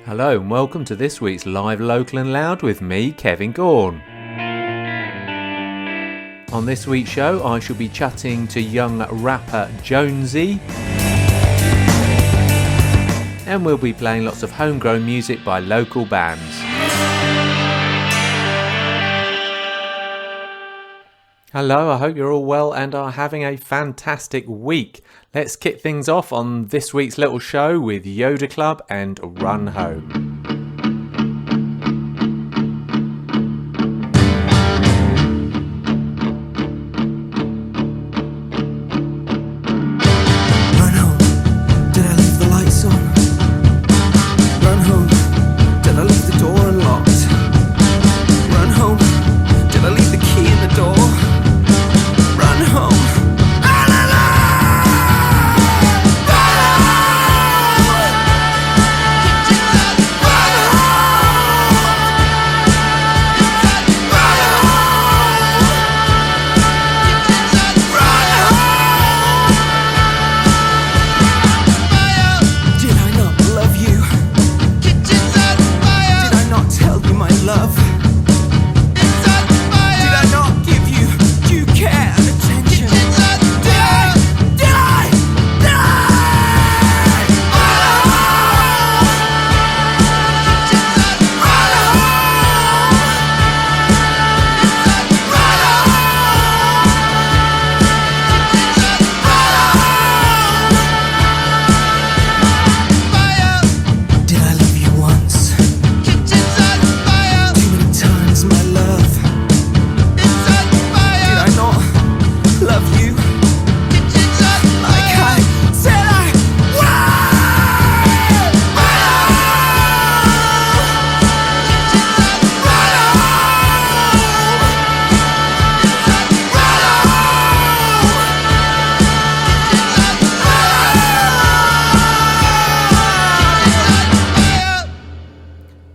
Hello and welcome to this week's Live Local and Loud with me, Kevin Gaughan. On this week's show I shall be chatting to young rapper Jonezy, and we'll be playing lots of homegrown music by local bands. Hello, I hope you're all well and are having a fantastic week. Let's kick things off on this week's little show with Yoda Club and Run Home.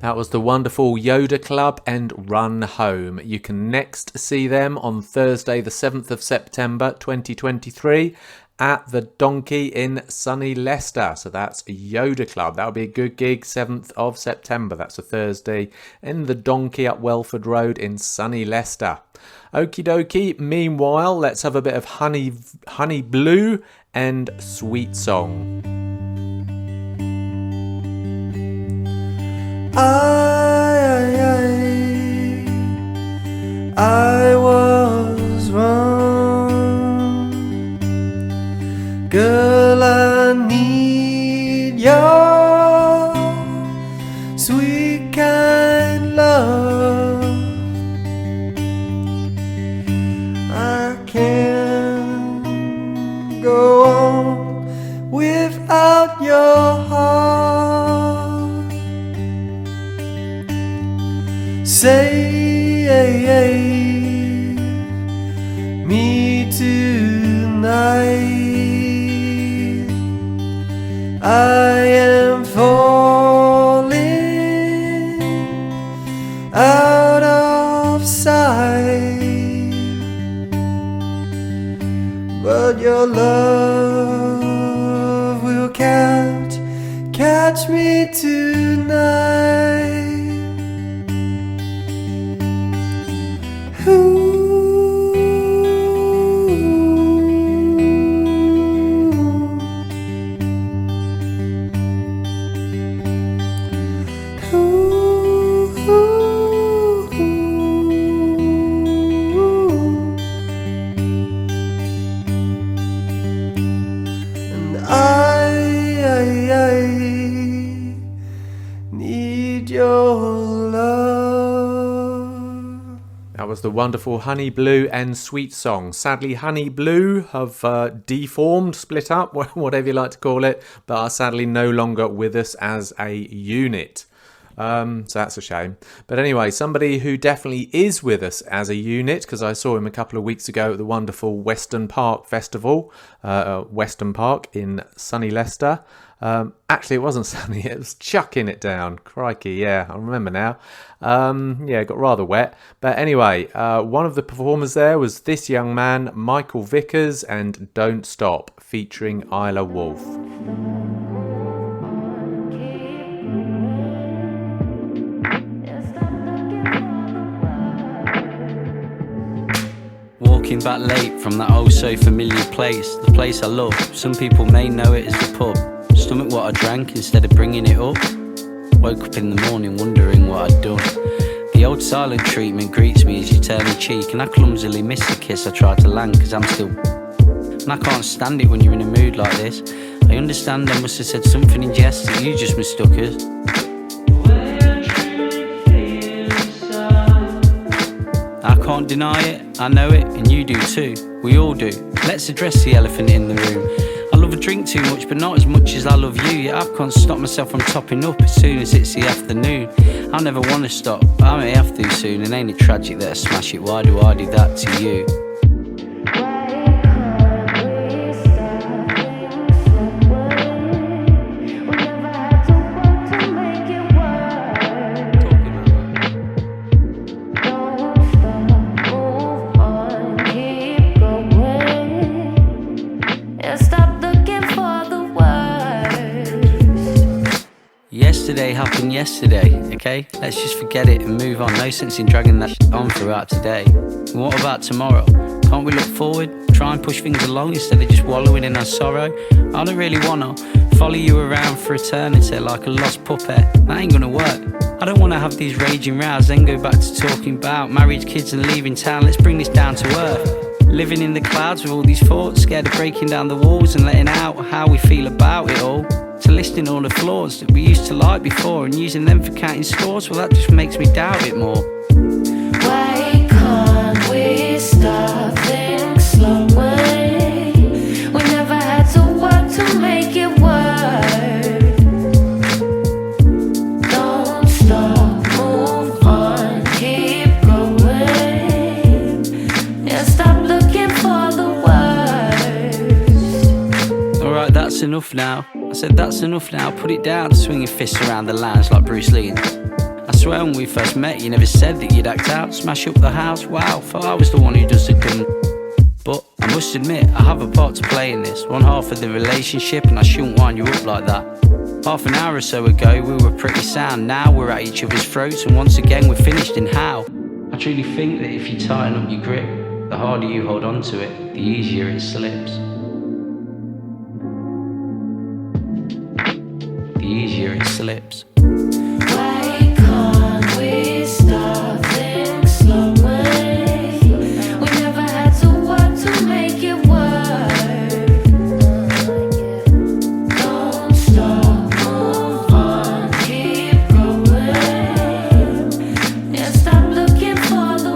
That was the wonderful Yoda Club and Run Home. You can next see them on Thursday the 7th of September 2023 at the Donkey in sunny Leicester. So that's Yoda Club. That'll be a good gig, 7th of September. That's a Thursday in the Donkey up Welford Road in sunny Leicester. Okie dokie. Meanwhile, let's have a bit of Honey Blue and Sweet Song. I was wrong. Girl, I need your sweet kind love. I can't go on without your heart. Say me tonight. I am falling out of sight, but your love will catch me tonight. And I need your love. That was the wonderful Honey Blue and Sweet Song. Sadly, Honey Blue have deformed, split up, whatever you like to call it, but are sadly no longer with us as a unit. So that's a shame. But anyway, somebody who definitely is with us as a unit, because I saw him a couple of weeks ago at the wonderful Western Park Festival, Western Park in sunny Leicester. Actually, it wasn't sunny, it was chucking it down. Crikey, yeah, I remember now. Yeah, it got rather wet. But anyway, one of the performers there was this young man, Michael Vickers, and Don't Stop, featuring Isla Wolf. walking back late from that oh so familiar place, the place I love. Some people may know it as the pub. Stomach what I drank instead of bringing it up. Woke up in the morning wondering what I'd done. The old silent treatment greets me as you turn the cheek, and I clumsily miss the kiss I tried to land cause I'm still. And I can't stand it when you're in a mood like this. I understand I must have said something in jest that you just mistook as. I can't deny it, I know it, and you do too. We all do. Let's address the elephant in the room. I love a drink too much, but not as much as I love you. Yet I can't stop myself from topping up as soon as it's the afternoon. I never want to stop, but I may have to soon. And ain't it tragic that I smash it? Why do I do that to you? Yesterday happened yesterday, okay? Let's just forget it and move on. No sense in dragging that shit on throughout today. And what about tomorrow? Can't we look forward? Try and push things along instead of just wallowing in our sorrow? I don't really wanna follow you around for eternity like a lost puppet. That ain't gonna work. I don't wanna have these raging rows, then go back to talking about married kids and leaving town. Let's bring this down to earth. Living in the clouds with all these thoughts, scared of breaking down the walls and letting out how we feel about it all. To listing all the flaws that we used to like before and using them for counting scores, well that just makes me doubt it more. Why can't we stop things slowing? We never had to work to make it work. Don't stop, move on, keep going. Yeah, stop looking for the worst. Alright, that's enough now. I said that's enough now, put it down, swinging fists around the lounge like Bruce Lee. I swear when we first met you never said that you'd act out, smash up the house, wow, thought I was the one who does the gun. But I must admit, I have a part to play in this, one half of the relationship and I shouldn't wind you up like that. Half an hour or so ago we were pretty sound, now we're at each other's throats and once again we're finished in how. I truly think that if you tighten up your grip, the harder you hold on to it, the easier it slips. The easier it slips. Why can't we stop things slowing? We never had to work to make it work. Don't stop, move on, keep going. Yeah, stop looking for the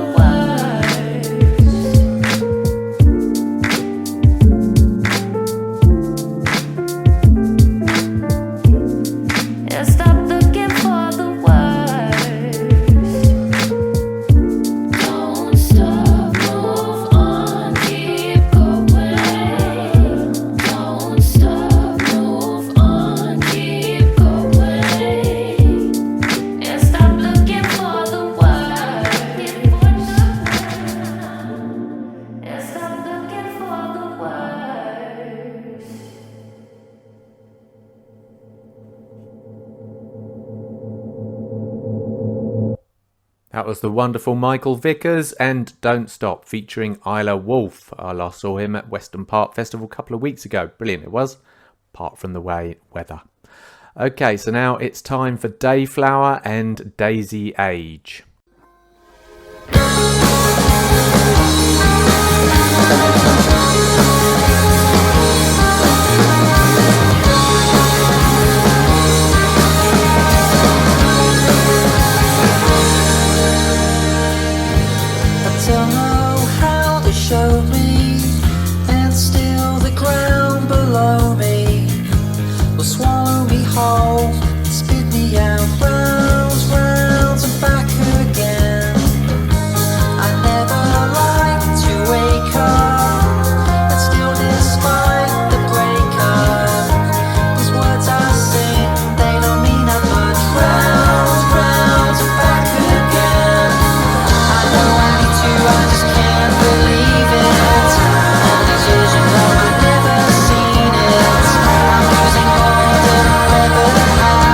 Yeah, stop looking for the worst. Don't stop, move on, keep going. Don't stop, move on, keep going. Yeah, stop looking for the worst. Yeah, stop looking for the worst. That was the wonderful Michael Vickers and Don't Stop featuring Isla Wolf. I last saw him at Western Park Festival a couple of weeks ago. Brilliant it was, apart from the weather. Okay, so now it's time for Dayflower and Daisy Age. Don't know how they showed me, and still the ground below me will swallow me whole, spit me out rounds, rounds and back again. I never like to wake up, and still despite the breakup, these words I sing, they don't mean that much. Rounds, rounds and back again. I know I need to, I just can't believe it. All these years and I've never seen it. I'm losing all that I've ever had.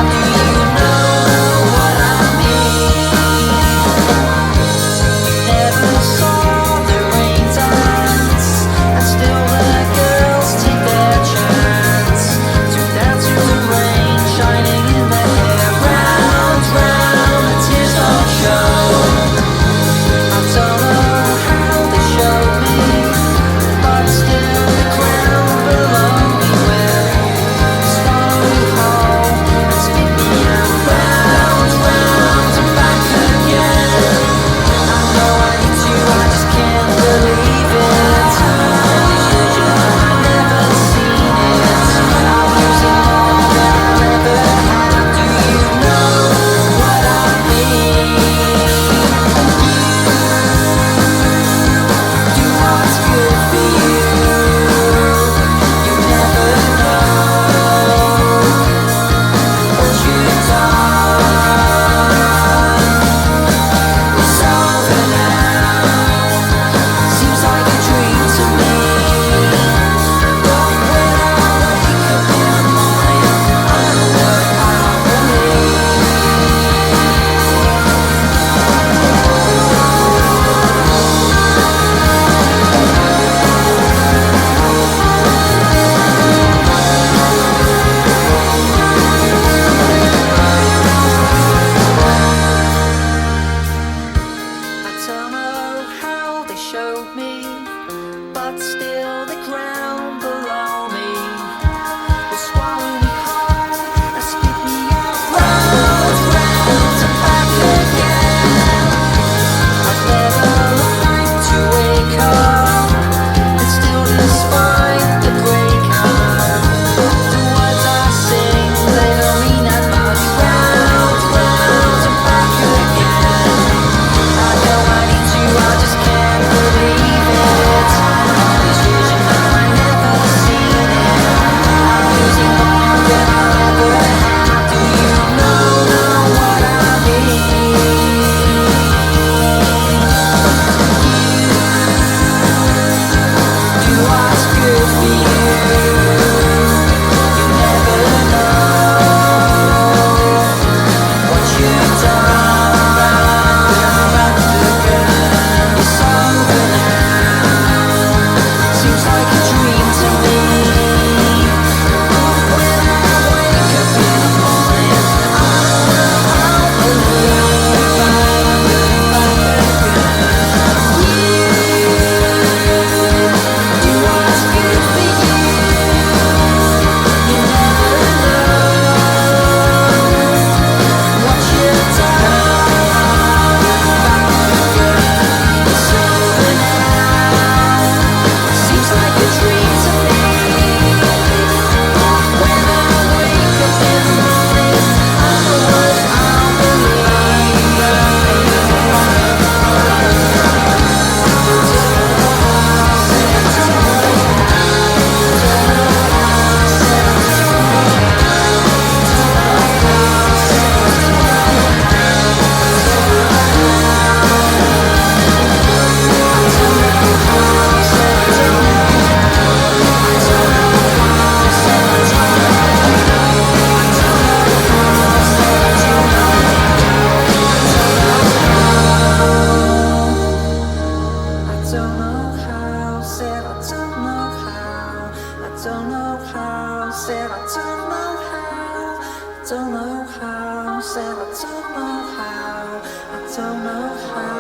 don't know how, I don't know how. Said I don't know how, I don't know how.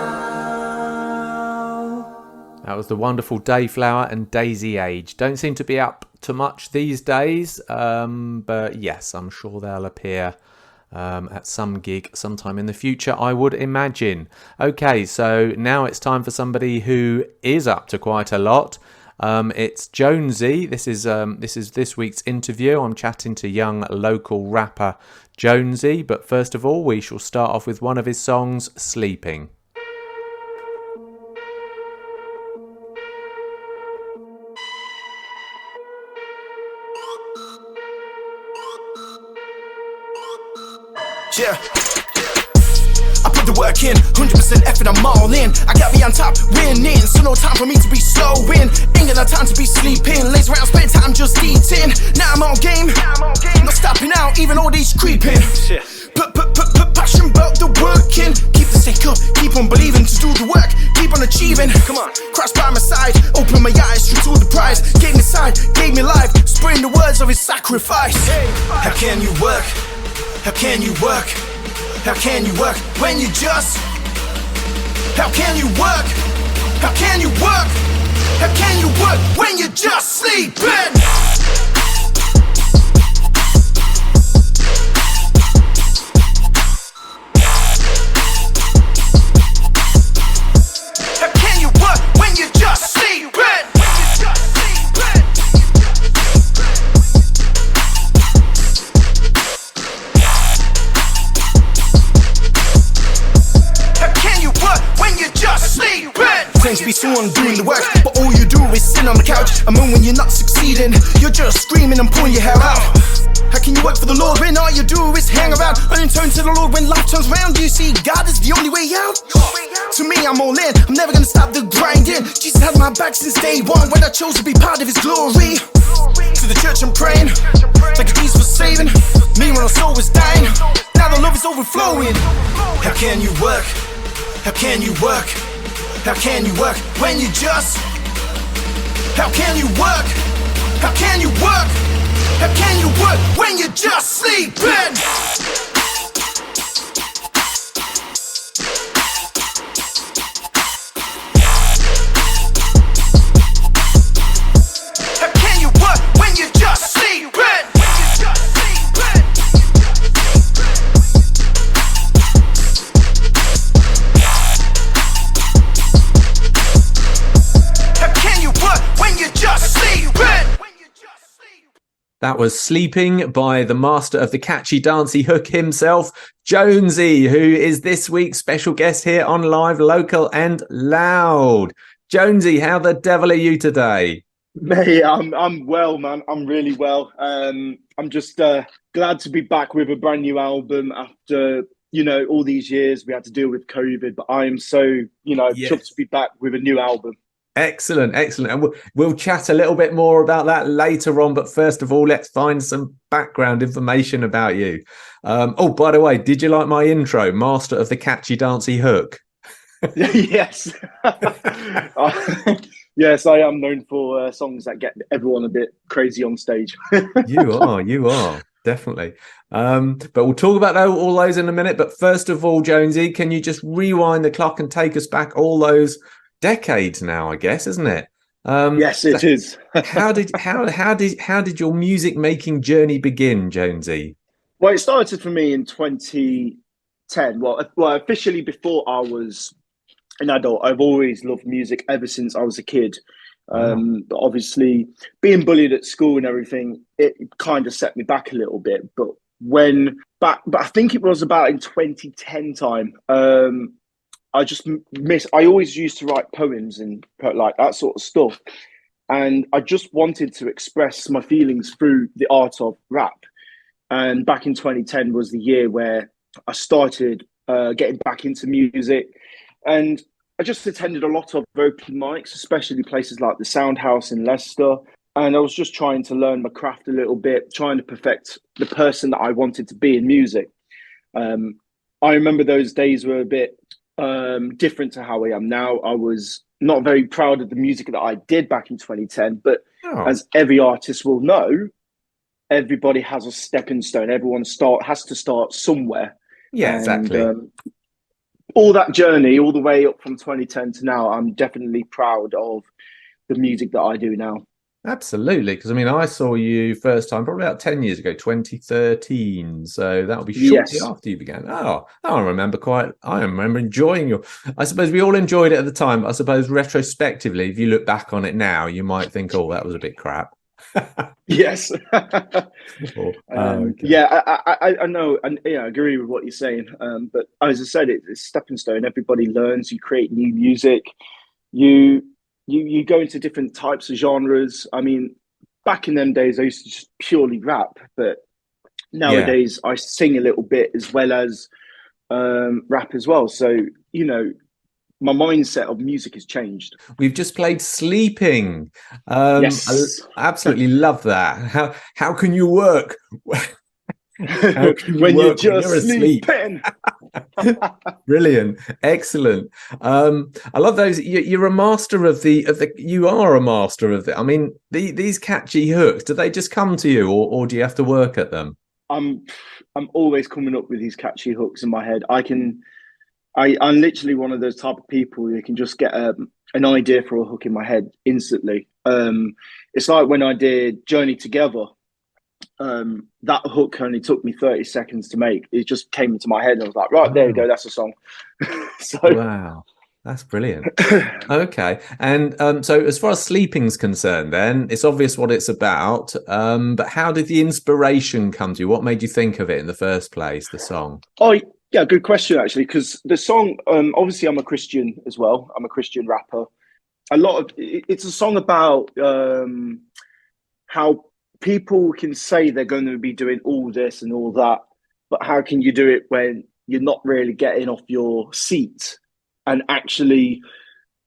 That was the wonderful Dayflower and Daisy Age. Don't seem to be up to much these days, but yes, I'm sure they'll appear at some gig sometime in the future, I would imagine. Okay, so now it's time for somebody who is up to quite a lot. It's Jonezy. This is this week's interview. I'm chatting to young local rapper Jonezy, but first of all, we shall start off with one of his songs, Sleeping. Yeah. I put the work in, 100% effort, I'm all in. I got me on top, winning, so no time for me to be slowing. Ain't got no time to be sleeping, lazy around, spend time just eating. Now I'm on game, not stopping out, even all these creeping. Put passion about the working. Keep the stake up, keep on believing, to do the work, keep on achieving. Come on, cross by my side, open my eyes, straight to the prize. Gave me sight, gave me life, spraying the words of his sacrifice. How can you work? How can you work? How can you work when you just? How can you work? How can you work? How can you work when you're just sleeping? How can you work when you're just sleeping? Claims to be someone doing the work, but all you do is sit on the couch. And when you're not succeeding, you're just screaming and pulling your hair out. How can you work for the Lord when all you do is hang around? And turn to the Lord when life turns around. Do you see God is the only way out? To me, I'm all in, I'm never gonna stop the grinding. Jesus had my back since day one, when I chose to be part of his glory. To the church I'm praying, like Jesus was saving me when my soul was dying. Now the love is overflowing. How can you work? How can you work? How can you work when you just? How can you work? How can you work? How can you work when you're just sleeping? How can you work when you're just sleeping? That was Sleeping by the master of the catchy dancey hook himself, Jonezy, who is this week's special guest here on Live, Local and Loud. Jonezy, how the devil are you today? Mate, I'm well, man. I'm really well. I'm just glad to be back with a brand new album after, all these years we had to deal with COVID. But I am so, chuffed to be back with a new album. Excellent. And we'll chat a little bit more about that later on. But first of all, let's find some background information about you. By the way, did you like my intro, master of the catchy dancey hook? Yes. Yes, I am known for songs that get everyone a bit crazy on stage. You are. Definitely. But we'll talk about all those in a minute. But first of all, Jonesy, can you just rewind the clock and take us back all those decades now, I guess, isn't it? Yes, it is. how did your music making journey begin, Jonesy? Well, it started for me in 2010. Well, officially before I was an adult. I've always loved music ever since I was a kid. But obviously, being bullied at school and everything, it kind of set me back a little bit. But I think it was about in 2010 time. I always used to write poems and like that sort of stuff. And I just wanted to express my feelings through the art of rap. And back in 2010 was the year where I started getting back into music. And I just attended a lot of open mics, especially places like the Sound House in Leicester. And I was just trying to learn my craft a little bit, trying to perfect the person that I wanted to be in music. I remember those days were a bit different to how I am now. I was not very proud of the music that I did back in 2010, but as every artist will know, everybody has a stepping stone. Everyone has to start somewhere, Yeah, and exactly. all that journey, all the way up from 2010 to now, I'm definitely proud of the music that I do now. Absolutely, because I mean, I saw you first time probably about 10 years ago, 2013. So that'll be shortly Yes. after you began. I remember enjoying your. I suppose we all enjoyed it at the time. But I suppose retrospectively, if you look back on it now, you might think, oh, that was a bit crap. Yes. Okay. Yeah, I know, and yeah, I agree with what you're saying. But as I said, it's stepping stone. Everybody learns. You create new music. You you go into different types of genres. I mean, back in them days, I used to just purely rap, but Yeah. nowadays I sing a little bit as well as rap as well. So you know, my mindset of music has changed. We've just played Sleeping. Yes. I absolutely love that. How can you work? How can you When you're work when you're just asleep? sleeping. Brilliant, excellent. I love those. You're a master of the. You are a master of the. I mean, these catchy hooks. Do they just come to you, or do you have to work at them? I'm I'm always coming up with these catchy hooks in my head. I'm literally one of those type of people who can just get an idea for a hook in my head instantly. It's like when I did Journey Together. That hook only took me 30 seconds to make. It just came into my head and I was like, right, there you go, Wow, that's a song. So wow, that's brilliant. Okay, and so as far as sleeping's concerned, then it's obvious what it's about. But how did the inspiration come to you? What made you think of it in the first place? The song. oh yeah, good question actually, because the song, obviously I'm a Christian as well. I'm a Christian rapper. It's a song about how people can say they're going to be doing all this and all that, but how can you do it when you're not really getting off your seat and actually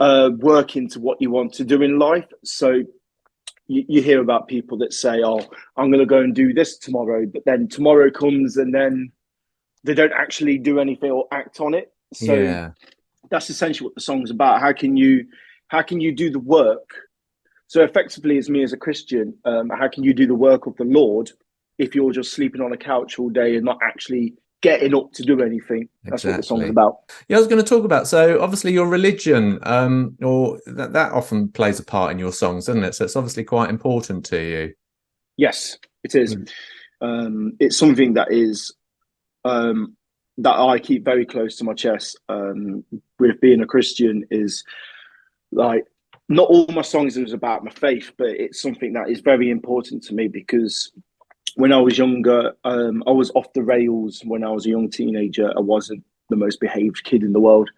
working to what you want to do in life? So you hear about people that say, "Oh, I'm going to go and do this tomorrow," but then tomorrow comes and then they don't actually do anything or act on it. So Yeah, that's essentially what the song's about. How can you do the work? So effectively, as me as a Christian, how can you do the work of the Lord if you're just sleeping on a couch all day and not actually getting up to do anything? That's what the song's exactly. about. Yeah, I was going to talk about. So obviously your religion, or that often plays a part in your songs, doesn't it? So it's obviously quite important to you. Yes, it is. It's something that is that I keep very close to my chest. With being a Christian, is like not all my songs is about my faith, but it's something that is very important to me because when I was younger, I was off the rails when I was a young teenager. I wasn't the most behaved kid in the world.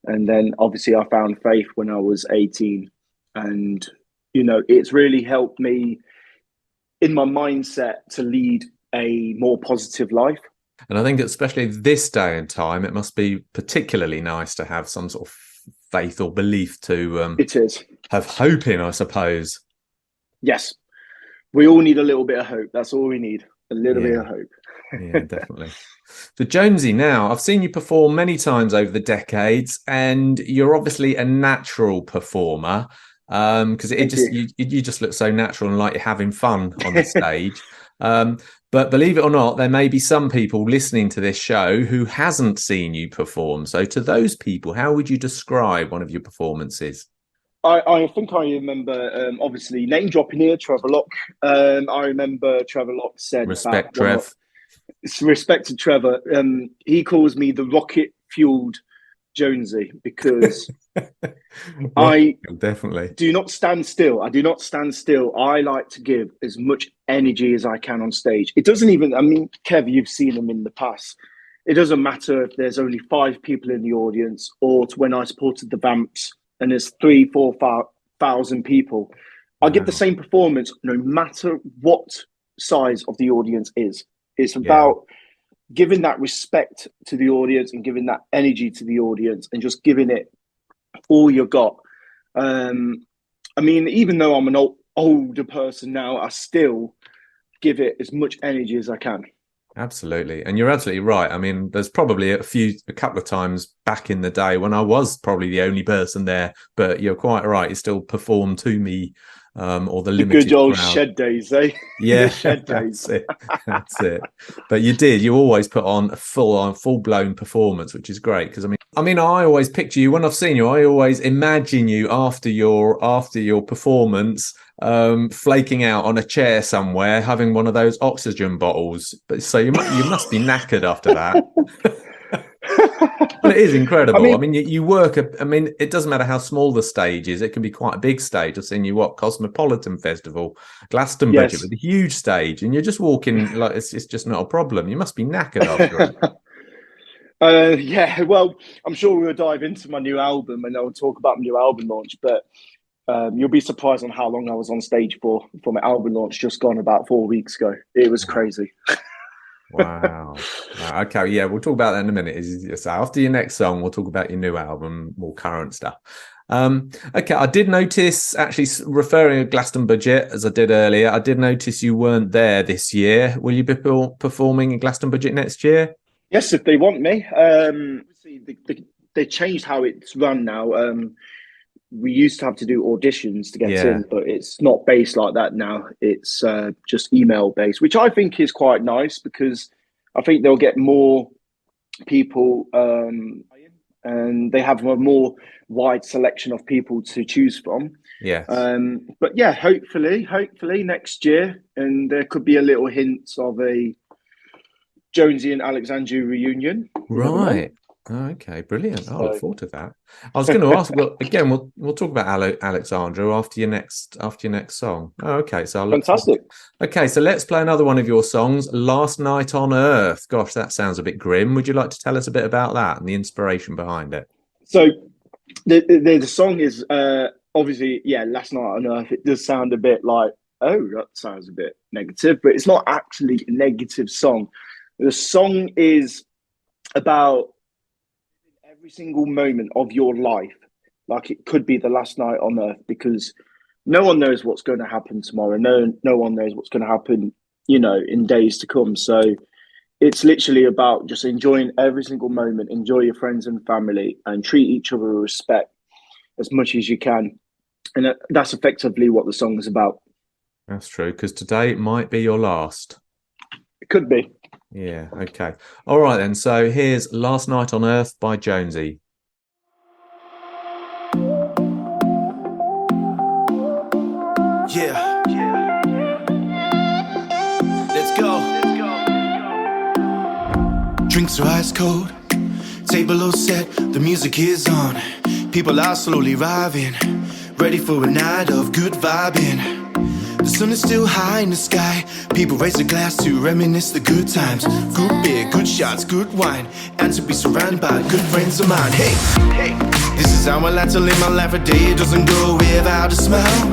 And then obviously I found faith when I was 18. And, it's really helped me in my mindset to lead a more positive life. And I think especially this day and time, it must be particularly nice to have some sort of faith or belief to It is. have hope in, I suppose. Yes. We all need a little bit of hope. That's all we need. A little bit Yeah, of hope. yeah, definitely. So Jonesy, now I've seen you perform many times over the decades, and you're obviously a natural performer. Because it Thank just you. you just look so natural and like you're having fun on the stage. But believe it or not, there may be some people listening to this show who hasn't seen you perform. So to those people, how would you describe one of your performances? I think I remember, obviously, name dropping here, Trevor Lock. I remember Trevor Lock said about Respect, Trev. respect to Trevor. He calls me the rocket fueled Jonesy because Rock, I definitely. do not stand still. I do not stand still. I like to give as much energy as I can on stage. It doesn't even, I mean, Kev, you've seen them in the past. It doesn't matter if there's only 5 people in the audience or to when I supported the Vamps and there's 3, 4, 5,000 people. I give the Wow. same performance no matter what size of the audience is. It's Yeah. about giving that respect to the audience and giving that energy to the audience and just giving it all you got. I mean, even though I'm an older person now, I still give it as much energy as I can. Absolutely. And you're absolutely right. I mean, there's probably a couple of times back in the day when I was probably the only person there, but you're quite right. You still perform to me or the The good limited old crowd. shed days, eh? Yeah, The shed days. that's it. That's it. But you did. You always put on a full blown performance, which is great. Because I always picture you when I've seen you. I always imagine you after your performance, flaking out on a chair somewhere, having one of those oxygen bottles. But so you must be knackered after that. Well, it is incredible. I mean, you work. It doesn't matter how small the stage is. It can be quite a big stage. I've seen you Cosmopolitan Festival, Glastonbury, Yes. with a huge stage, and you're just walking like it's just not a problem. You must be knackered after it. Yeah, well, I'm sure we'll dive into my new album and I'll talk about my new album launch, but you'll be surprised on how long I was on stage for my album launch just gone about 4 weeks ago. It was crazy. Wow. Okay, yeah, we'll talk about that in a minute. So after your next song, we'll talk about your new album, more current stuff. Okay, I did notice, actually, referring to Glastonbury as I did earlier, I did notice you weren't there this year. Will you be performing in Glastonbury next year? Yes, if they want me. They changed how it's run now. We used to have to do auditions to get in, but it's not based like that now. It's just email based, which I think is quite nice because I think they'll get more people and they have a more wide selection of people to choose from. Yes. But yeah, hopefully next year, and there could be a little hint of a Jonezy and Alexandru reunion. Right. Okay, brilliant. I look forward to that. I was going to ask. Well, again, we'll talk about Alexandru after your next song. Oh, okay. So Fantastic. Okay, so let's play another one of your songs, "Last Night on Earth." Gosh, that sounds a bit grim. Would you like to tell us a bit about that and the inspiration behind it? So, the song is obviously, "Last Night on Earth." It does sound a bit like, oh, that sounds a bit negative, but it's not actually a negative song. The song is about every single moment of your life like it could be the last night on earth, because no one knows what's going to happen tomorrow. No one knows what's going to happen, in days to come. So it's literally about just enjoying every single moment, enjoy your friends and family, and treat each other with respect as much as you can. And that's effectively what the song is about. That's true, because today might be your last. It could be. Yeah, okay. All right then, so here's "Last Night on Earth" by Jonezy. Yeah. Let's go. Drinks are ice cold, table all set, the music is on. People are slowly arriving, ready for a night of good vibing. The sun is still high in the sky. People raise a glass to reminisce the good times. Good beer, good shots, good wine, and to be surrounded by good friends of mine. Hey, this is how I like to live my life. A day doesn't go without a smile.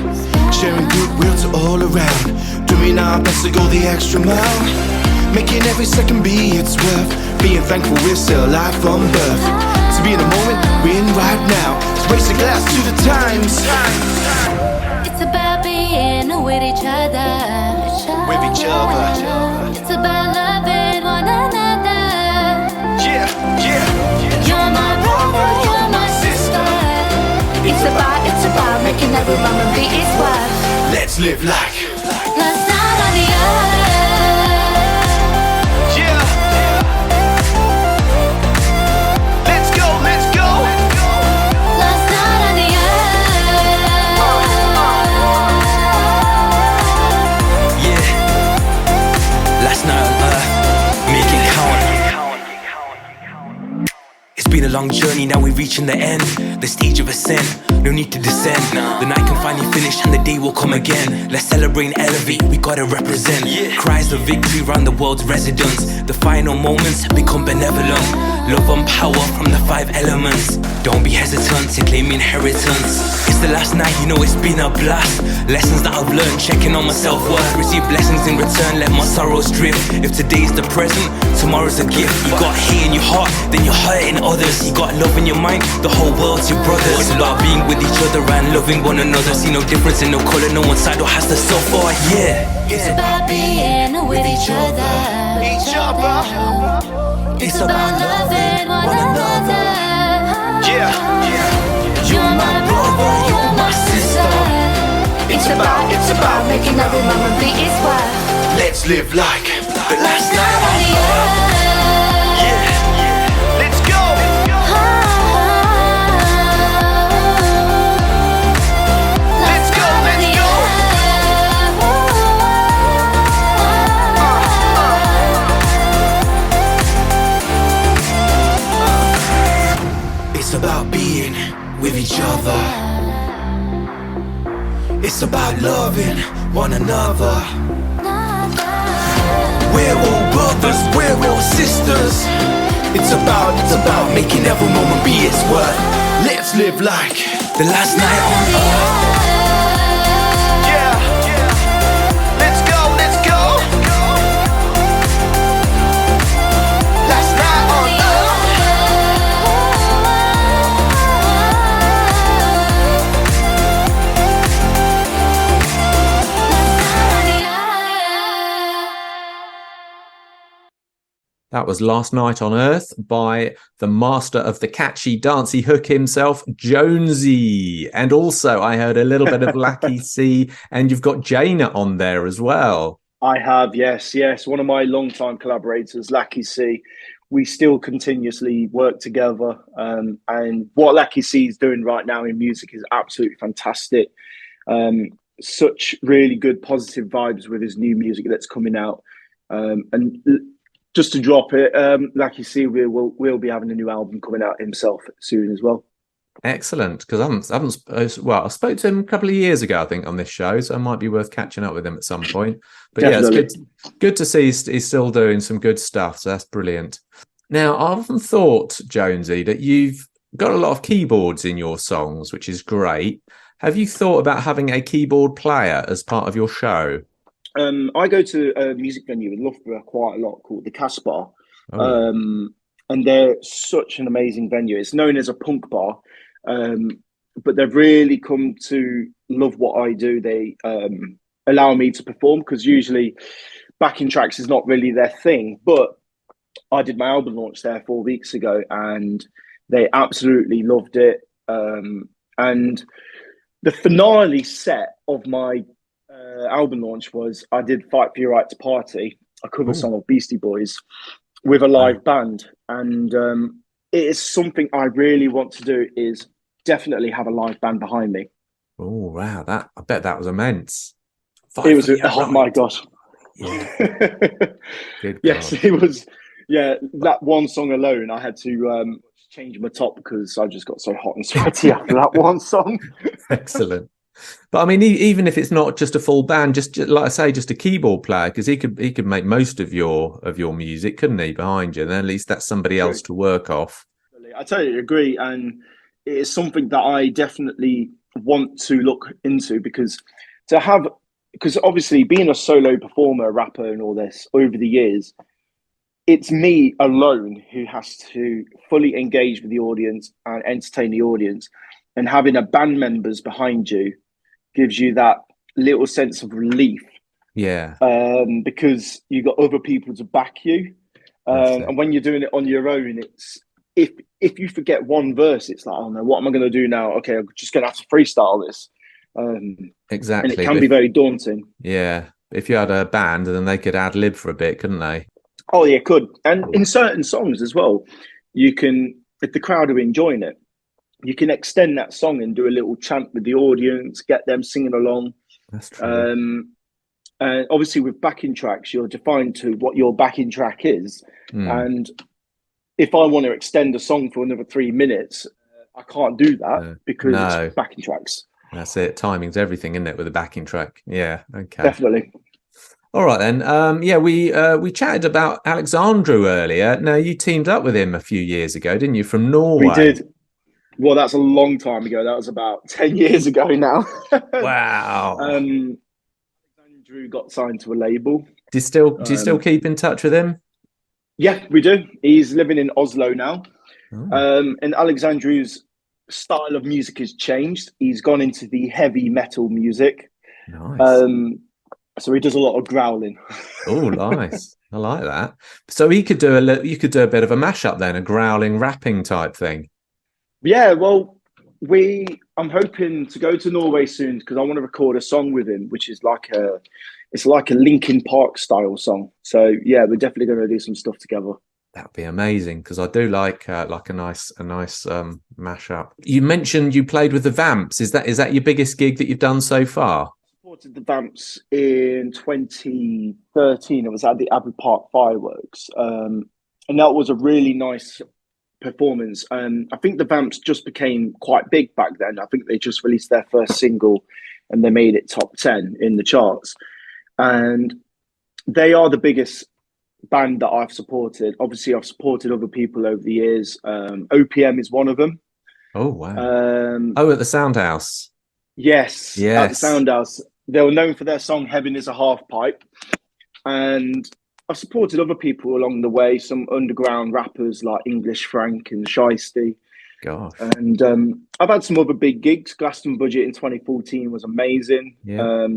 Sharing goodwill to all around, doing our best to go the extra mile. Making every second be its worth. Being thankful we're still alive from birth. To be in the moment we're in right now. Let's raise a glass to the times. It's about being with each other. With each other. It's about loving one another. Yeah. You're my brother, you're my sister. It's about making every moment be its worth. Let's live like Last night on the earth. yeah. Let's go. Last night on the earth. Yeah. Last night on Earth, make it count. It's been a long journey, now we're reaching the end. The stage of ascent, no need to descend. The night can finally finish and the day will come again. Let's celebrate and elevate, we gotta represent. Cries of victory round the world's residents. The final moments have become benevolent. Love and power from the 5 elements. Don't be hesitant to claim inheritance. It's the last night, it's been a blast. Lessons that I've learned, checking on my self-worth. Receive blessings in return, let my sorrows drift. If today's the present, tomorrow's a gift. You got hate in your heart, then you're hurting others. You got love in your mind, the whole world's your brothers. It's about being with each other and loving one another. See no difference in no colour, no one side or has to suffer. It's about being with each other. It's about loving one another. Yeah. You're my brother, you're my sister. It's about making every moment be its worth. Let's live like the last night on earth. Yeah, let's go. Let's go, let's go. It's about being with each other. It's about loving one another. We're all brothers, we're all sisters. It's about making every moment be its worth. Let's live like the last night on earth. Yeah, let's go, let's go. Last night on That was Last Night on Earth by the master of the catchy dancey hook himself, Jonezy. And also I heard a little bit of Lackey C, and you've got Jaina on there as well. I have, yes. One of my long-time collaborators, Lackey C. We still continuously work together. And what Lackey C is doing right now in music is absolutely fantastic. Such really good positive vibes with his new music that's coming out. And just to drop it, like you see, we'll be having a new album coming out himself soon as well. Excellent, because I spoke to him a couple of years ago, I think, on this show, so it might be worth catching up with him at some point. But Definitely. Yeah, it's good to see he's still doing some good stuff, so that's brilliant. Now, I often thought, Jonesy, that you've got a lot of keyboards in your songs, which is great. Have you thought about having a keyboard player as part of your show? I go to a music venue in Loughborough quite a lot called the Casbah. Oh, And they're such an amazing venue. It's known as a punk bar, but they've really come to love what I do. They allow me to perform because usually backing tracks is not really their thing. But I did my album launch there 4 weeks ago and they absolutely loved it. And the finale set of my album launch was I did Fight for Your Right to Party, a cover song of Beastie Boys with a live band. And it is something I really want to do, is definitely have a live band behind me. Oh, wow. I bet that was immense. It was, oh my gosh. Yeah. Good Yes, God. it was. Yeah, that one song alone, I had to change my top because I just got so hot and sweaty after that one song. Excellent. But I mean, even if it's not just a full band, just like I say, just a keyboard player, because he could make most of your music, couldn't he, behind you? Then at least that's somebody else to work off. I totally agree, and it is something that I definitely want to look into because obviously being a solo performer, rapper, and all this over the years, it's me alone who has to fully engage with the audience and entertain the audience, and having a band members behind you gives you that little sense of relief. Yeah. Because you got other people to back you. And when you're doing it on your own, it's if you forget one verse, it's like, oh no, what am I going to do now? Okay, I'm just going to have to freestyle this. Exactly. And it can be very daunting. Yeah. If you had a band, then they could ad lib for a bit, couldn't they? Oh yeah, could. And in certain songs as well, you can, if the crowd are enjoying it, you can extend that song and do a little chant with the audience, get them singing along. That's true. And obviously with backing tracks, you're defined to what your backing track is. And if I want to extend a song for another 3 minutes, I can't do that because it's backing tracks. That's it. Timing's everything, isn't it, with a backing track? Yeah. Okay. Definitely. All right then. We chatted about Alexandru earlier. Now you teamed up with him a few years ago, didn't you, from Norway? We did. Well, that's a long time ago. That was about 10 years ago now. Wow. Andrew got signed to a label. Do you still keep in touch with him? Yeah, we do. He's living in Oslo now. And Alexandru's style of music has changed. He's gone into the heavy metal music. Nice. So he does a lot of growling. Oh, nice. I like that. So you could do a bit of a mashup then, a growling rapping type thing. Yeah, well, I'm hoping to go to Norway soon because I want to record a song with him, which is like a Linkin Park style song. So yeah, we're definitely going to do some stuff together. That'd be amazing because I do like a nice mashup. You mentioned you played with the Vamps. Is that your biggest gig that you've done so far? Supported the Vamps in 2013. It was at the Abbey Park Fireworks, and that was a really nice performance. I think the Vamps just became quite big back then. I think they just released their first single, and they made it top 10 in the charts. And they are the biggest band that I've supported. Obviously, I've supported other people over the years. OPM is one of them. Oh wow! At the Soundhouse. Yes, at the Yes. Soundhouse. They were known for their song "Heaven Is a Half Pipe," and I've supported other people along the way. Some underground rappers like English Frank and Shiesty. Gosh. And I've had some other big gigs. Glastonbury Budget in 2014 was amazing. Yeah.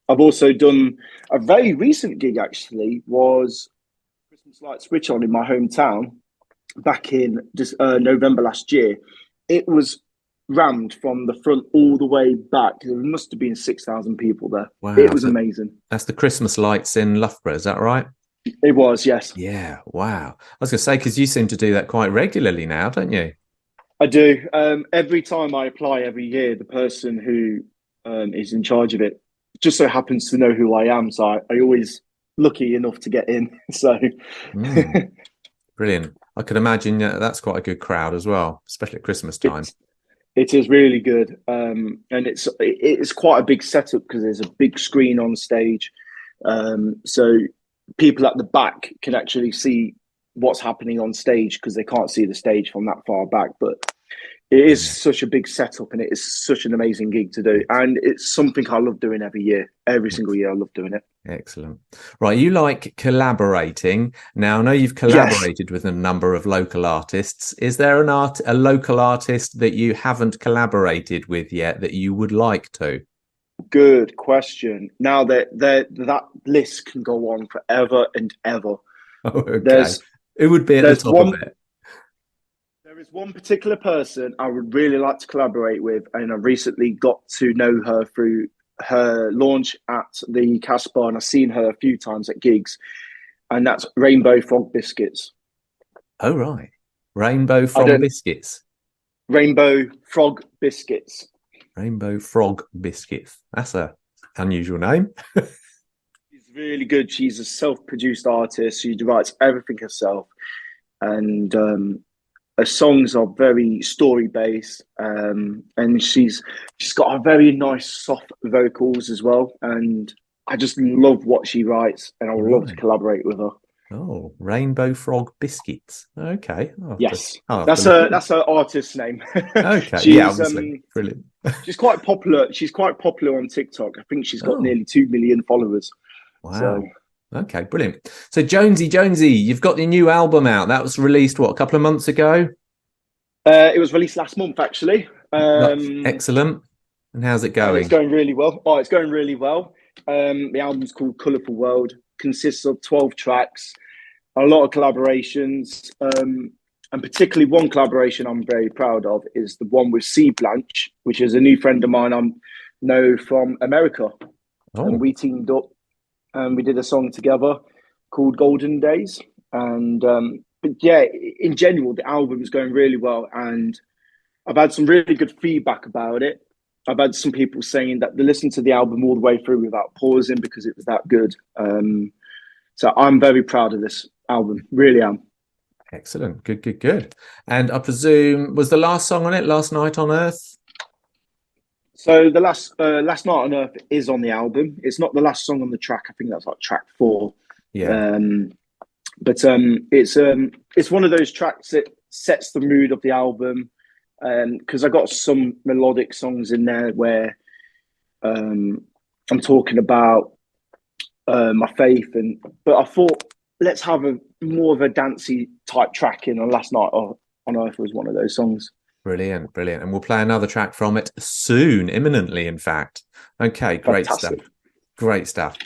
I've also done a very recent gig, actually, was Christmas Light Switch On in my hometown back in just November last year. It was rammed from the front all the way back. There must have been 6,000 people there. Wow. It was amazing. That's the Christmas lights in Loughborough, is that right? It was, yes. Yeah. Wow. I was going to say, because you seem to do that quite regularly now, don't you? I do. Every time I apply every year, the person who is in charge of it just so happens to know who I am. So I always lucky enough to get in. So Brilliant. I could imagine that's quite a good crowd as well, especially at Christmas time. It is really good. And it's quite a big setup because there's a big screen on stage. So people at the back can actually see what's happening on stage because they can't see the stage from that far back. But it is such a big setup and it is such an amazing gig to do. And it's something I love doing every year. Every single year I love doing it. Excellent. Right, you like collaborating. Now, I know you've collaborated with a number of local artists. Is there a local artist that you haven't collaborated with yet that you would like to? Good question. Now that list can go on forever and ever. Oh, okay. Who would be at the top of it? There is one particular person I would really like to collaborate with, and I recently got to know her through her launch at the Casbah, and I've seen her a few times at gigs, and that's Rainbow Frog Biscuits. Oh, right. Rainbow Frog Biscuits. Rainbow Frog Biscuits. Rainbow Frog Biscuits. That's a unusual name. She's really good. She's a self-produced artist. She writes everything herself, and her songs are very story-based. And she's got a very nice, soft vocals as well. And I just love what she writes, and I would love to collaborate with her. Oh, Rainbow Frog Biscuits. Okay. Yes, that's her artist's name. Okay, obviously. Brilliant. She's quite popular. She's quite popular on TikTok. I think she's got nearly 2 million followers. Wow. So. Okay, brilliant. So Jonesy, you've got your new album out. That was released, a couple of months ago? It was released last month, actually. Excellent. And how's it going? It's going really well. Oh, it's going really well. The album's called Colourful World. Consists of 12 tracks, a lot of collaborations, and particularly one collaboration I'm very proud of is the one with C Blanche, which is a new friend of mine I know from America. And we teamed up and we did a song together called Golden Days. And but yeah, in general, the album is going really well, and I've had some really good feedback about it. I've had some people saying that they listened to the album all the way through without pausing because it was that good. So I'm very proud of this album, really am. Excellent, good. And I presume, was the last song on it Last Night on Earth? So the last Night on Earth is on the album. It's not the last song on the track. I think that's like track 4. Yeah. But it's one of those tracks that sets the mood of the album. Because I got some melodic songs in there where I'm talking about my faith, but I thought let's have more of a dancey type track in. And Last Night on Earth was one of those songs. Brilliant, and we'll play another track from it soon, imminently, in fact. Okay, great stuff.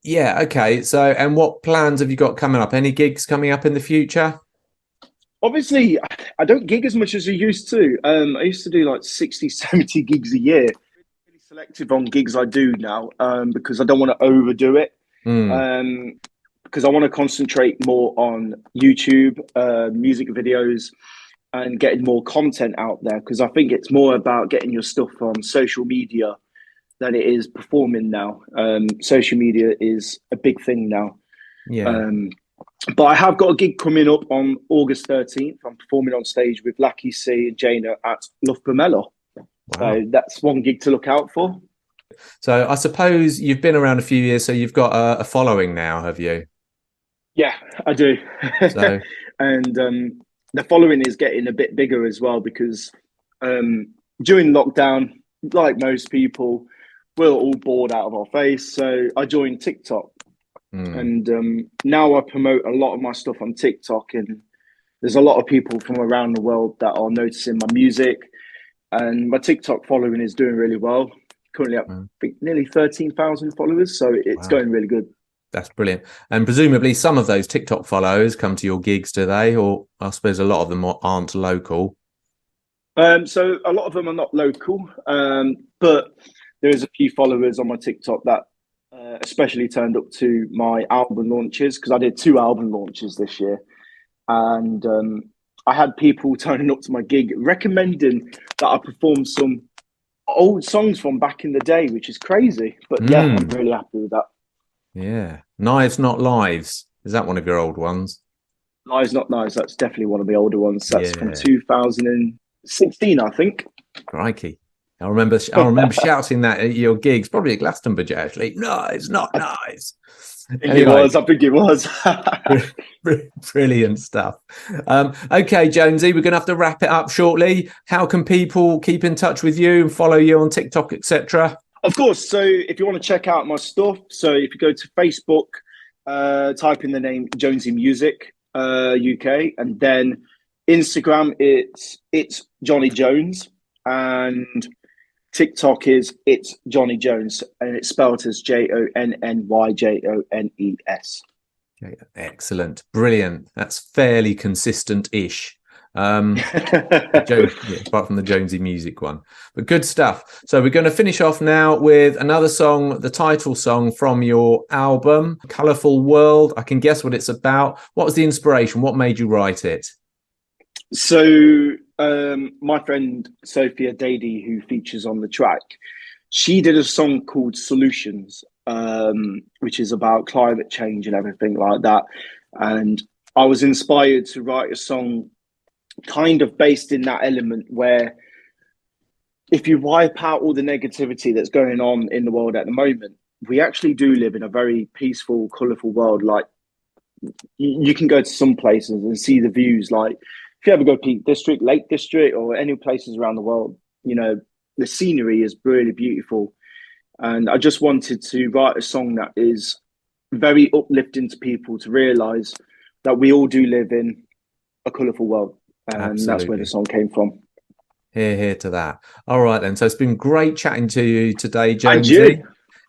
Yeah, okay. So, and what plans have you got coming up? Any gigs coming up in the future? Obviously, I don't gig as much as I used to. I used to do like 60, 70 gigs a year. Really selective on gigs I do now, because I don't want to overdo it. Mm. Because I want to concentrate more on YouTube, music videos, and getting more content out there. Because I think it's more about getting your stuff on social media than it is performing now. Social media is a big thing now. Yeah. But I have got a gig coming up on August 13th. I'm performing on stage with Lackey C and Jaina at Loughborough. Wow. So that's one gig to look out for. So I suppose you've been around a few years, so you've got a following now, have you? Yeah, I do. So And the following is getting a bit bigger as well because during lockdown, like most people, we're all bored out of our face. So I joined TikTok. And now I promote a lot of my stuff on TikTok, and there's a lot of people from around the world that are noticing my music, and my TikTok following is doing really well. Currently up, I think, nearly 13,000 followers, so it's going really good. That's brilliant. And presumably some of those TikTok followers come to your gigs, do they? Or I suppose a lot of them aren't local. So a lot of them are not local, but there is a few followers on my TikTok that especially turned up to my album launches, because I did 2 album launches this year, and I had people turning up to my gig recommending that I perform some old songs from back in the day, which is crazy. But yeah, I'm really happy with that. Yeah. Knives Not Lives. Is that one of your old ones? Lives Not Knives, that's definitely one of the older ones. That's from 2016, I think. Crikey. I remember shouting that at your gigs, probably at Glastonbury, actually. Knives Not Knives. I think it was. Brilliant stuff. Okay, Jonesy, we're going to have to wrap it up shortly. How can people keep in touch with you and follow you on TikTok, etc.? Of course. So if you want to check out my stuff, so if you go to Facebook, type in the name Jonezy Music UK, and then Instagram, it's Johnny Jones, and TikTok is it's Johnny Jones, and it's spelled as JONNYJONES. Okay, excellent, brilliant. That's fairly consistent-ish. Apart from the Jonesy music one, but good stuff. So we're going to finish off now with another song, the title song from your album, Colourful World. I can guess what it's about. What was the inspiration? What made you write it? So my friend Sophia Dady, who features on the track, she did a song called Solutions, which is about climate change and everything like that. And I was inspired to write a song kind of based in that element, where if you wipe out all the negativity that's going on in the world at the moment, we actually do live in a very peaceful, colourful world. Like you can go to some places and see the views. Like if you ever go Peak District, Lake District, or any places around the world, you know, the scenery is really beautiful. And I just wanted to write a song that is very uplifting to people, to realise that we all do live in a colourful world. And Absolutely. That's where the song came from. Hear to that. All right then. So it's been great chatting to you today, Jonesy.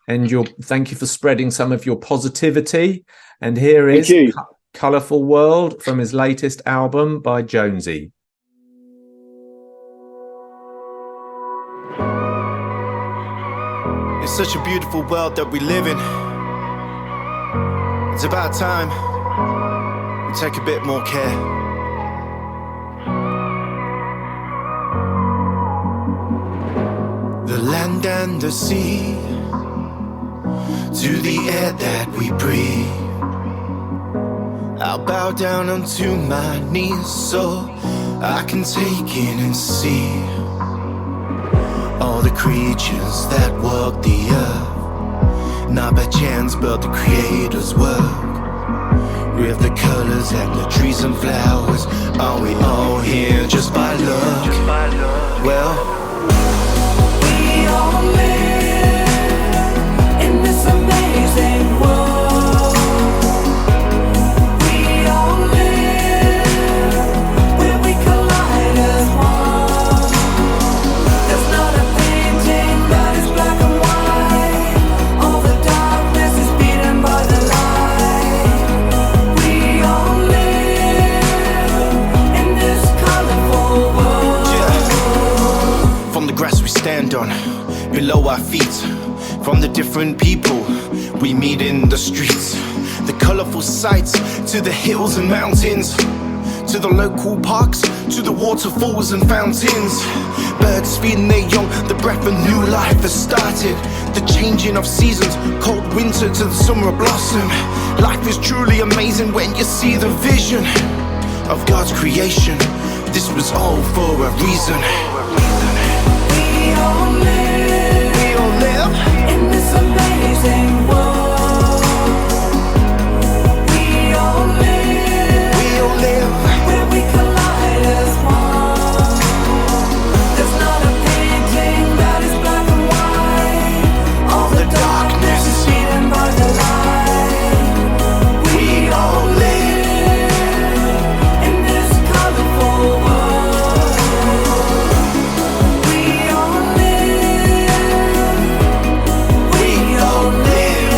And thank you for spreading some of your positivity. And here is Colourful World from his latest album by Jonesy. It's such a beautiful world that we live in. It's about time we take a bit more care. The land and the sea, to the air that we breathe. I'll bow down onto my knees so I can take in and see all the creatures that walk the earth, not by chance but the Creator's work. With the colors and the trees and flowers, are we all here just by luck? Well, we all live in this amazing world. We all live where we collide as one. There's not a painting that is black and white. All the darkness is beaten by the light. We all live in below our feet. From the different people we meet in the streets, the colourful sights, to the hills and mountains, to the local parks, to the waterfalls and fountains. Birds feeding their young, the breath of new life has started. The changing of seasons, cold winter to the summer blossom. Life is truly amazing when you see the vision of God's creation. This was all for a reason. We all live in this amazing world. We all live where we collide as one. There's not a painting that is black and white. All the darkness is hidden by the light. We all live in this colorful world. We all live. We all live.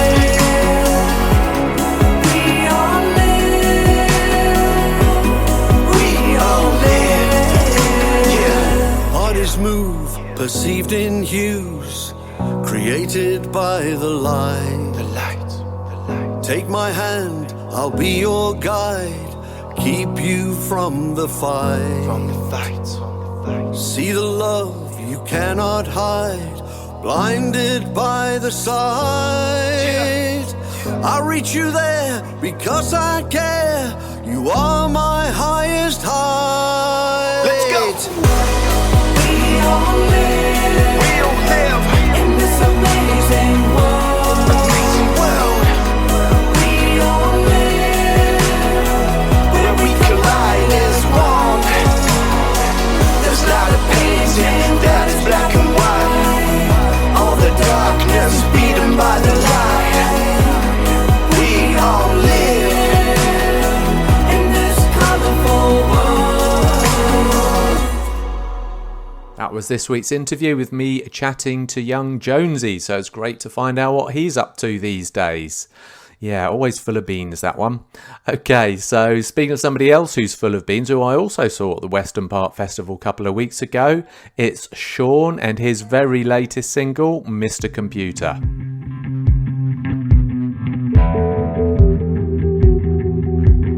We all live. We all live. Yeah. Bodies move, perceived in hues, created by the light. The light, the light. Take my hand, I'll be your guide, keep you from the fight. From the fight, See the love you cannot hide, blinded by the sight. I'll reach you there because I care. You are my highest height. Let's go. We all live We all live in this amazing world. amazing world We all live where we collide as one. There's not a painting that is black and white. All the darkness beaten by the light. We all live in this colorful world. That was this week's interview with me chatting to young Jonezy, so it's great to find out what he's up to these days. Yeah, always full of beans, that one. Okay, so speaking of somebody else who's full of beans, who I also saw at the Western Park Festival a couple of weeks ago, it's Sean and his very latest single, Mr. Computer.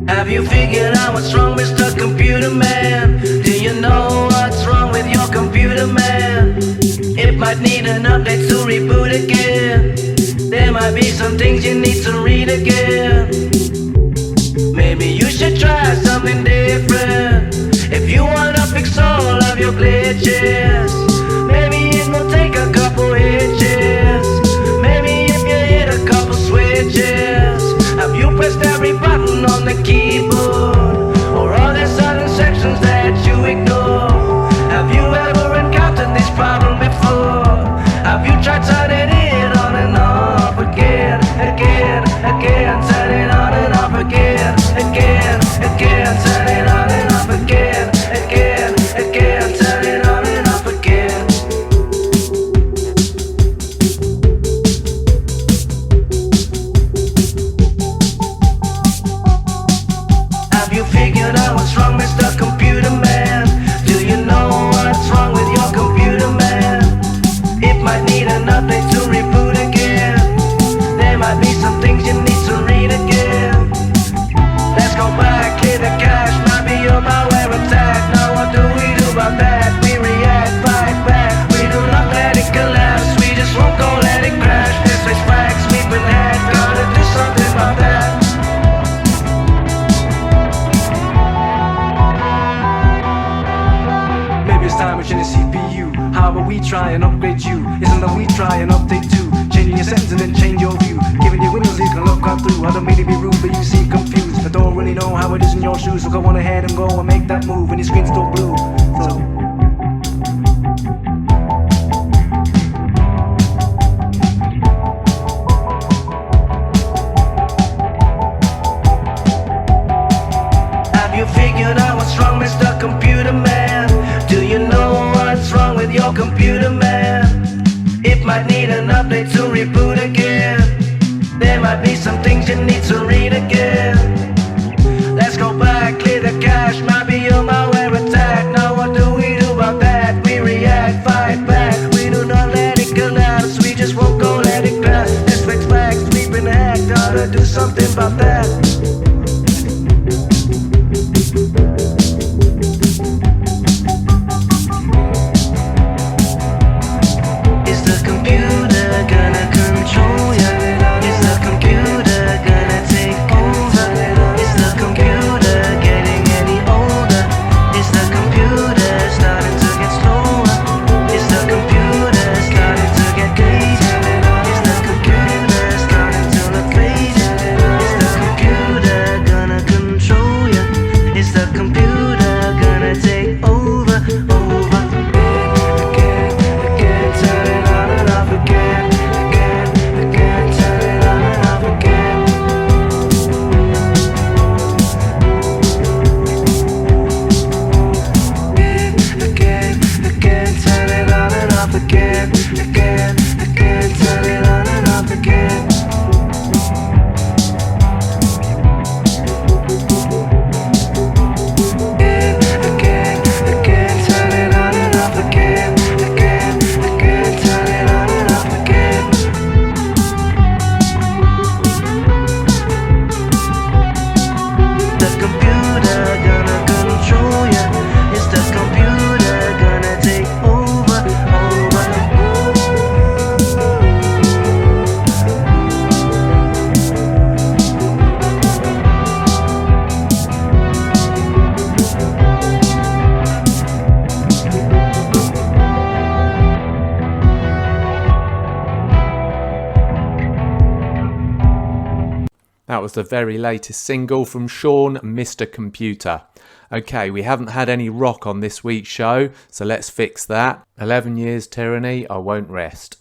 Have you figured out what's wrong, Mr. Computer Man? Do you know what's wrong with your computer, man? It might need an update to reboot again. There might be some things you need to read again. Maybe you should try something different if you wanna fix all of your glitches. Maybe it will take a couple hitches. Maybe if you hit a couple switches. Have you pressed every button on the keyboard? Or are there certain sections that you ignore? Have you ever encountered this problem before? Have you tried turning it on and off again, again, again? Turn it on and off again, again, again. Turn it on and off again, again, again. Turn it on and off again. Have you figured out what's wrong, Mr. Computer Man? Do you know what's wrong with your computer, man? It might need an update to reboot again. There might be some things you need to read again. Let's go back, clear the cache. Might be your malware attack. Now what do we do about that? We react, fight back. We do not let it collapse. We just won't go let it crash. This is facts, we've been hacked. Gotta do something about that. Maybe it's time we change the CPU. How about we try and upgrade you? Isn't that we try and update too? Changing your settings and then change your view. Giving you windows you can look out through. I don't mean to be rude, but you seem confused. I don't really know how it is in your shoes, so go on ahead and go and make that move when your screen's still blue. So have you figured out what's wrong, Mr. Computer Man? Do you know what's wrong with your computer, man? It might need an update to reboot again. There might be some things you need to read again. Let's go back, clear the cache. Might be your malware attack. Now what do we do about that? We react, fight back. We do not let it collapse. about that. Is the computer gonna control ya? Is the computer gonna take over? Is the computer getting any older? Is the computer starting to get slower? Is the computer starting to get dated? Is the computer starting to look faded? Is the computer gonna control ya? Is the computer gonna take over? Again, again, turn it on and off again, again, again, turn it on and off again. Again, again, turn it on and off again, again, again, turn it on and off again. Again, again, turn it on and off again, again, again, turn it on and off again. The computer gonna control ya? Is the computer gonna take over? That was the very latest single from Sean, Mr. Computer. Okay, we haven't had any rock on this week's show, so let's fix that. 11 Years Tyranny, I Won't Rest.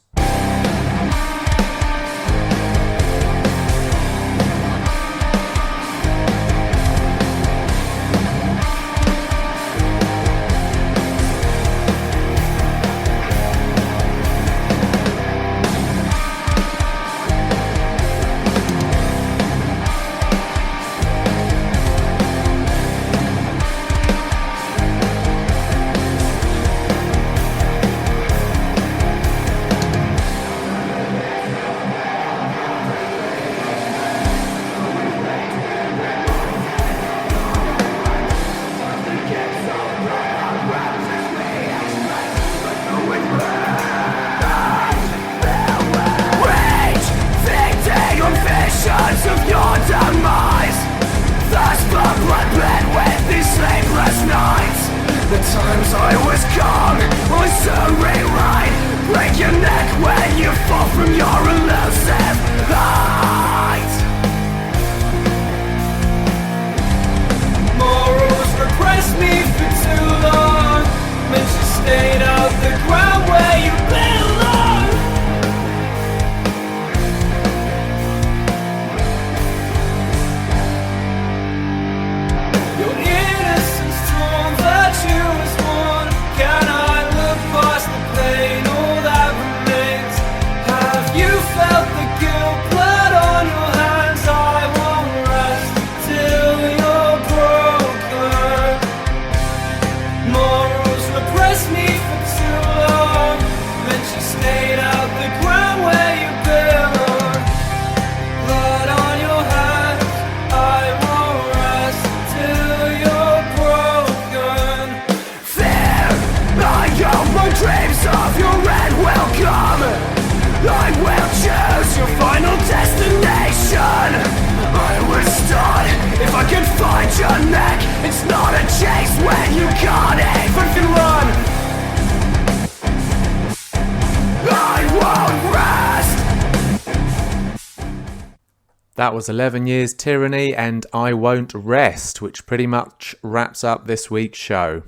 That was 11 Years Tyranny and I Won't Rest, which pretty much wraps up this week's show.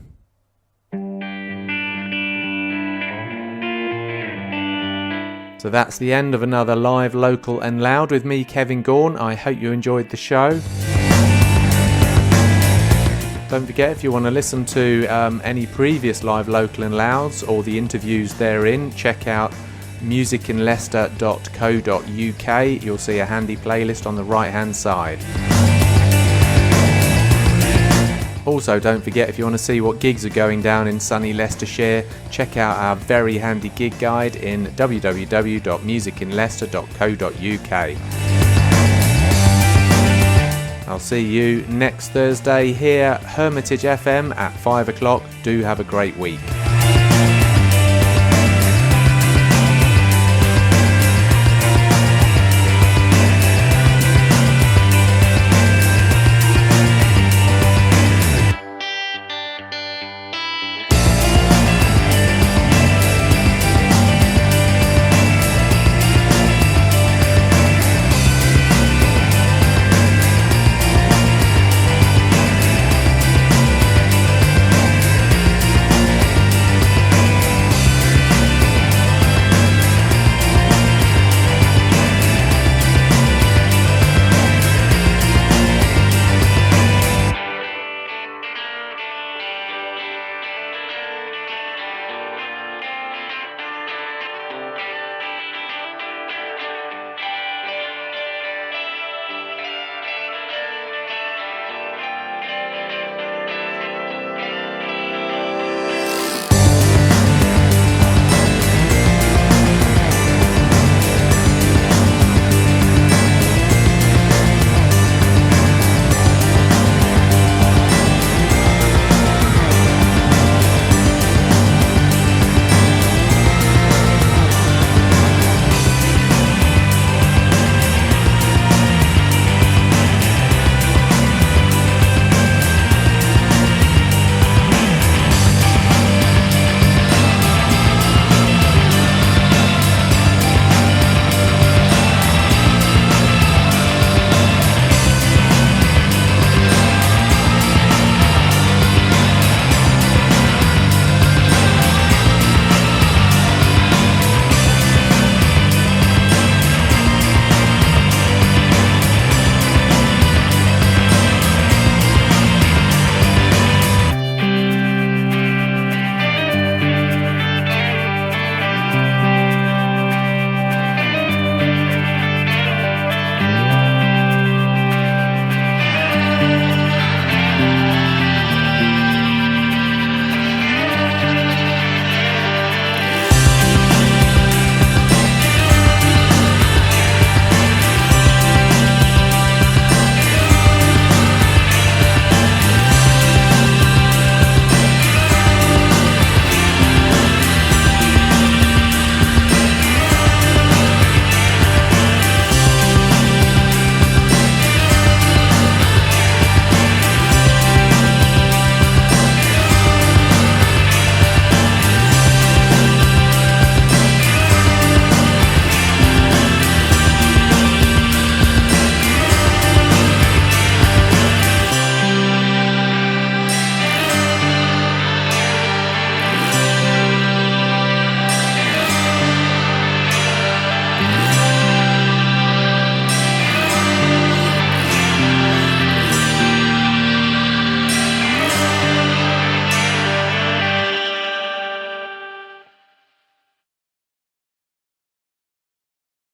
So that's the end of another Live, Local and Loud with me, Kevin Gaughan. I hope you enjoyed the show. Don't forget, if you want to listen to any previous Live, Local and Louds or the interviews therein, check out musicinleicester.co.uk. You'll see a handy playlist on the right hand side. Also, don't forget, if you want to see what gigs are going down in sunny Leicestershire, check out our very handy gig guide in www.musicinleicester.co.uk. I'll see you next Thursday here, Hermitage FM at 5 o'clock. Do have a great week.